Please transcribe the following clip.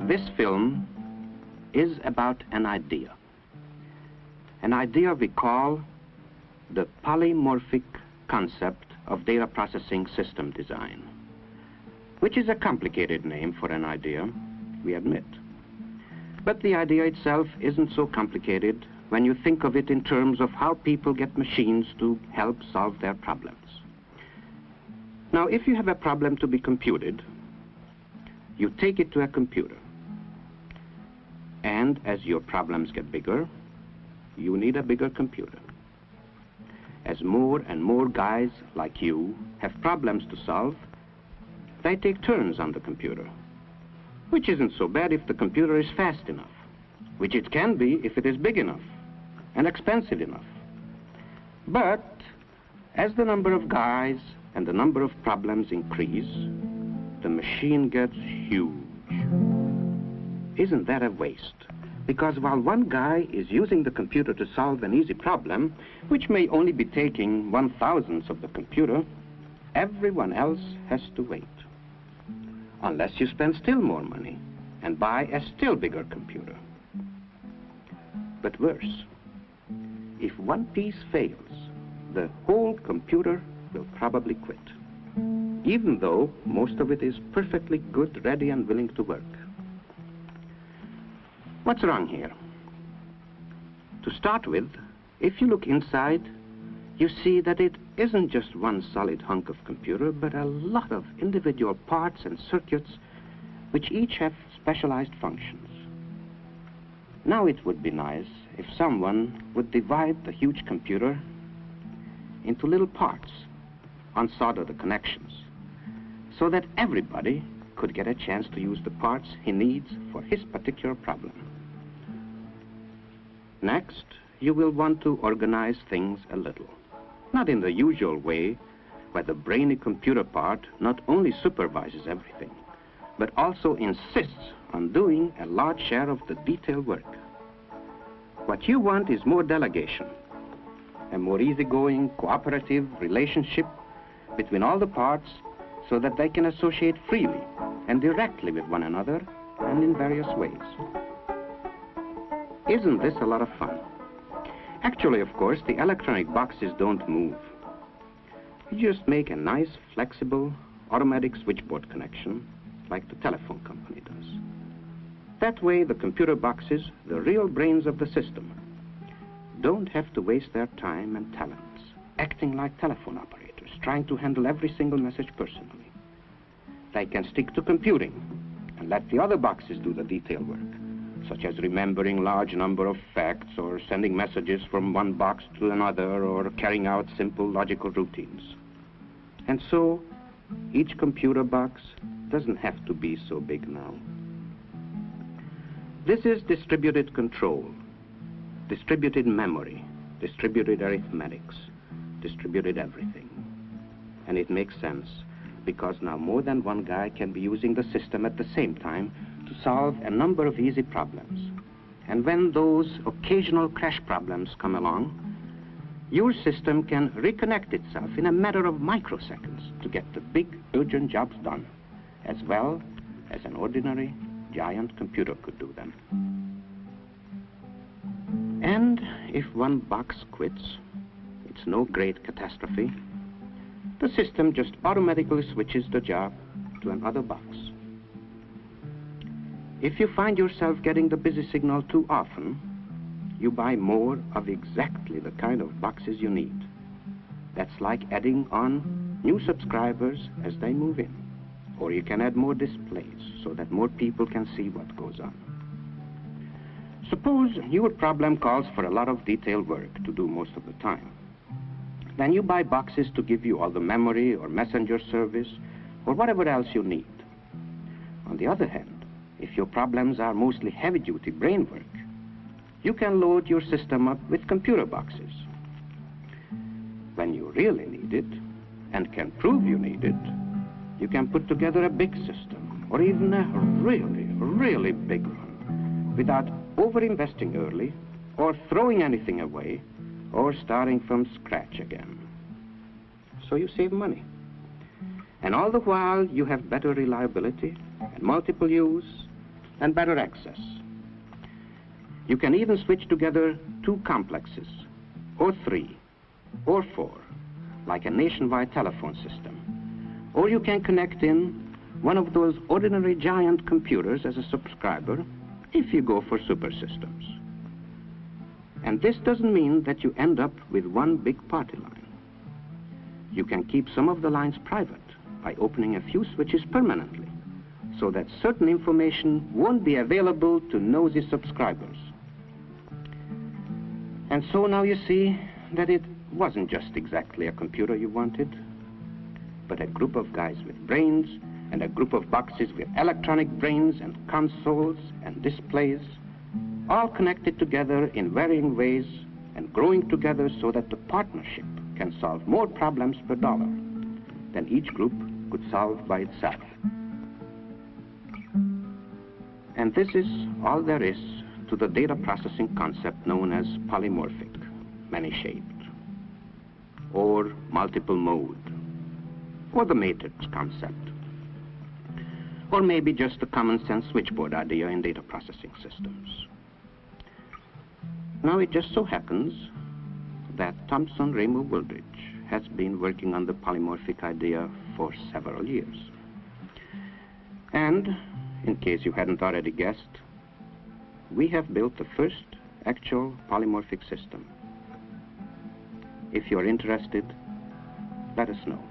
This film is about an idea we call the polymorphic concept of data processing system design, which is a complicated name for an idea, we admit. But the idea itself isn't so complicated when you think of it in terms of how people get machines to help solve their problems. Now, if you have a problem to be computed, you take it to a computer. And as your problems get bigger, you need a bigger computer. As more and more guys like you have problems to solve, they take turns on the computer, which isn't so bad if the computer is fast enough, which it can be if it is big enough and expensive enough. But as the number of guys and the number of problems increase, the machine gets huge. Isn't that a waste? Because while one guy is using the computer to solve an easy problem, which may only be taking 1/1000th of the computer, everyone else has to wait. Unless you spend still more money and buy a still bigger computer. But worse, if one piece fails, the whole computer will probably quit, even though most of it is perfectly good, ready, and willing to work. What's wrong here? To start with, if you look inside, you see that it isn't just one solid hunk of computer, but a lot of individual parts and circuits which each have specialized functions. Now it would be nice if someone would divide the huge computer into little parts, unsolder the connections, so that everybody could get a chance to use the parts he needs for his particular problem. Next, you will want to organize things a little. Not in the usual way, where the brainy computer part not only supervises everything, but also insists on doing a large share of the detail work. What you want is more delegation, a more easygoing, cooperative relationship between all the parts so that they can associate freely and directly with one another and in various ways. Isn't this a lot of fun? Actually, of course, the electronic boxes don't move. You just make a nice, flexible, automatic switchboard connection like the telephone company does. That way, the computer boxes, the real brains of the system, don't have to waste their time and talents acting like telephone operators, trying to handle every single message personally. They can stick to computing and let the other boxes do the detail work, such as remembering large number of facts or sending messages from one box to another or carrying out simple logical routines. And so, each computer box doesn't have to be so big now. This is distributed control, distributed memory, distributed arithmetics, distributed everything. And it makes sense, because now more than one guy can be using the system at the same time to solve a number of easy problems. And when those occasional crash problems come along, your system can reconnect itself in a matter of microseconds to get the big, urgent jobs done, as well as an ordinary, giant computer could do them. And if one box quits, it's no great catastrophe. The system just automatically switches the job to another box. If you find yourself getting the busy signal too often, you buy more of exactly the kind of boxes you need. That's like adding on new subscribers as they move in. Or you can add more displays so that more people can see what goes on. Suppose your problem calls for a lot of detailed work to do most of the time. Then you buy boxes to give you all the memory or messenger service or whatever else you need. On the other hand, if your problems are mostly heavy-duty brain work, you can load your system up with computer boxes. When you really need it, and can prove you need it, you can put together a big system or even a really, really big one, without over-investing early, or throwing anything away, or starting from scratch again. So you save money. And all the while, you have better reliability, and multiple use, and better access. You can even switch together 2 complexes, or 3, or 4, like a nationwide telephone system. Or you can connect in one of those ordinary giant computers as a subscriber if you go for super systems. And this doesn't mean that you end up with one big party line. You can keep some of the lines private by opening a few switches permanently, so that certain information won't be available to nosy subscribers. And so now you see that it wasn't just exactly a computer you wanted, but a group of guys with brains, and a group of boxes with electronic brains and consoles and displays, all connected together in varying ways and growing together so that the partnership can solve more problems per dollar than each group could solve by itself. And this is all there is to the data processing concept known as polymorphic, many-shaped, or multiple mode, or the matrix concept, or maybe just the common sense switchboard idea in data processing systems. Now it just so happens that Thomson Raymer Wooldridge has been working on the polymorphic idea for several years. And, in case you hadn't already guessed, we have built the first actual polymorphic system. If you're interested, let us know.